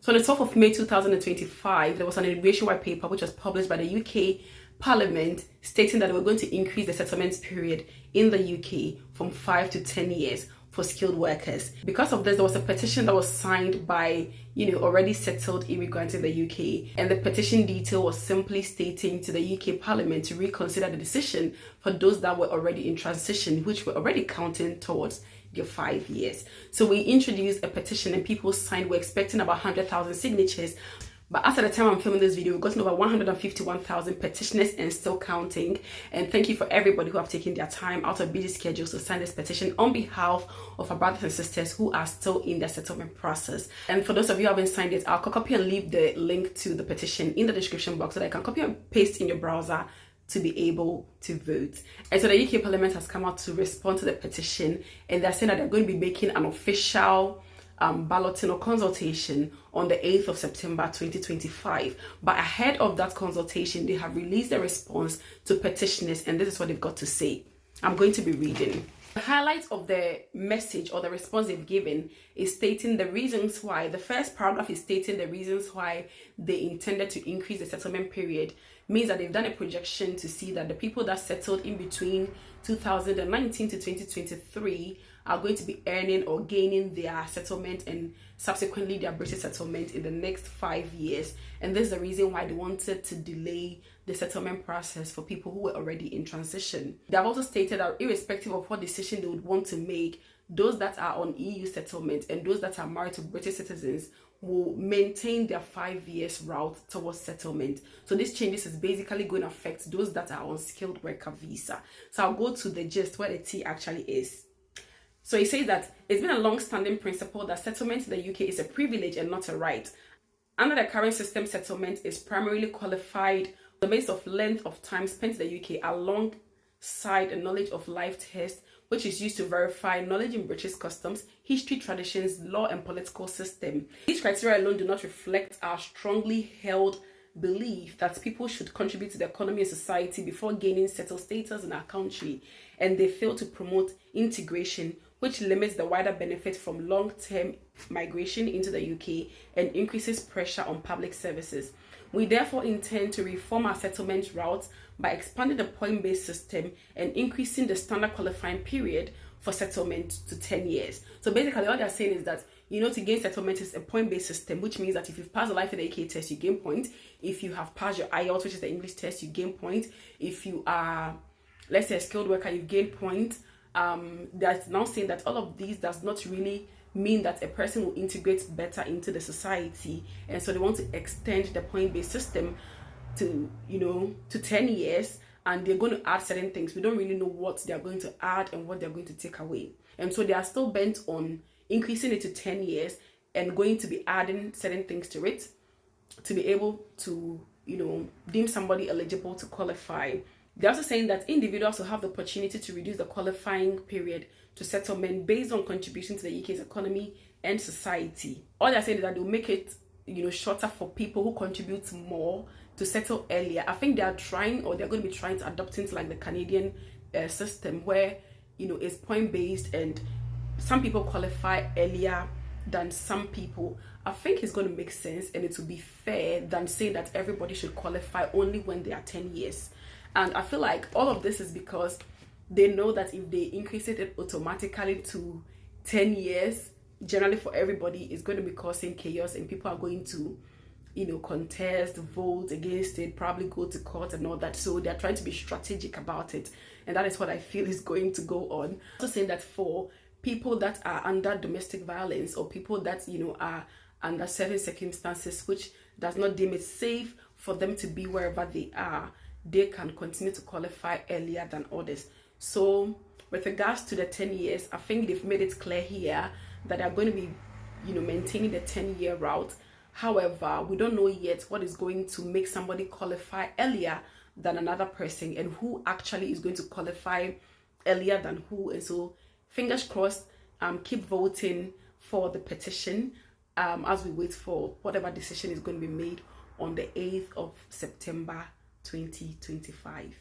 So on the 12th of May 2025, there was an immigration white paper which was published by the UK Parliament stating that they were going to increase the settlement period in the UK from 5 to 10 years for skilled workers. Because of this, there was a petition that was signed by, already settled immigrants in the UK. And the petition detail was simply stating to the UK Parliament to reconsider the decision for those that were already in transition, which were already counting towards your 5 years. So we introduced a petition and people signed. We're expecting about 100,000 signatures. But as at the time I'm filming this video, we've gotten over 151,000 petitioners and still counting. And thank you for everybody who have taken their time out of busy schedules to sign this petition on behalf of our brothers and sisters who are still in the settlement process. And for those of you who haven't signed it, I'll copy and leave the link to the petition in the description box so that I can copy and paste in your browser to be able to vote. And so the UK Parliament has come out to respond to the petition, and they're saying that they're going to be making an official balloting or consultation on the 8th of September 2025. But ahead of that consultation, they have released a response to petitioners, and this is what they've got to say. I'm going to be reading. The highlight of the message or the response they've given is stating the reasons why. The first paragraph is stating the reasons why they intended to increase the settlement period. Means that they've done a projection to see that the people that settled in between 2019 to 2023 are going to be earning or gaining their settlement and subsequently their British settlement in the next 5 years. And this is the reason why they wanted to delay the settlement process for people who were already in transition. They have also stated that irrespective of what decision they would want to make, those that are on EU settlement and those that are married to British citizens will maintain their 5 years route towards settlement. So these changes is basically going to affect those that are on skilled worker visa. So I'll go to the gist where the tea actually is. So it says that it's been a long-standing principle that settlement in the UK is a privilege and not a right. Under the current system, settlement is primarily qualified on the basis of length of time spent in the UK alongside a knowledge of life test, which is used to verify knowledge in British customs, history, traditions, law, and political system. These criteria alone do not reflect our strongly held belief that people should contribute to the economy and society before gaining settled status in our country, and they fail to promote integration, which limits the wider benefit from long-term migration into the UK and increases pressure on public services. We therefore intend to reform our settlement routes by expanding the point-based system and increasing the standard qualifying period for settlement to 10 years. So basically what they're saying is that, to gain settlement is a point-based system, which means that if you've passed the Life in the UK test, you gain points. If you have passed your IELTS, which is the English test, you gain points. If you are, let's say, a skilled worker, you gain points. That's now saying that all of these does not really mean that a person will integrate better into the society, and so they want to extend the point-based system to 10 years, and they're going to add certain things. We don't really know what they're going to add and what they're going to take away, and so they are still bent on increasing it to 10 years and going to be adding certain things to it to be able to deem somebody eligible to qualify. They're also saying that individuals will have the opportunity to reduce the qualifying period to settlement based on contribution to the UK's economy and society. All they're saying is that they'll make it, shorter for people who contribute more to settle earlier. I think they are trying, or they're going to be trying to adopt into like the Canadian system where, it's point-based and some people qualify earlier than some people. I think it's going to make sense and it will be fair than saying that everybody should qualify only when they are 10 years. And I feel like all of this is because they know that if they increase it automatically to 10 years, generally for everybody, it's going to be causing chaos and people are going to, contest, vote against it, probably go to court and all that. So they're trying to be strategic about it. And that is what I feel is going to go on. Also saying that for people that are under domestic violence or people that, are under certain circumstances which does not deem it safe for them to be wherever they are, they can continue to qualify earlier than others. So with regards to the 10 years, I think they've made it clear here that they're going to be, maintaining the 10-year route. However, we don't know yet what is going to make somebody qualify earlier than another person and who actually is going to qualify earlier than who. And so fingers crossed, keep voting for the petition as we wait for whatever decision is going to be made on the 8th of September 2025.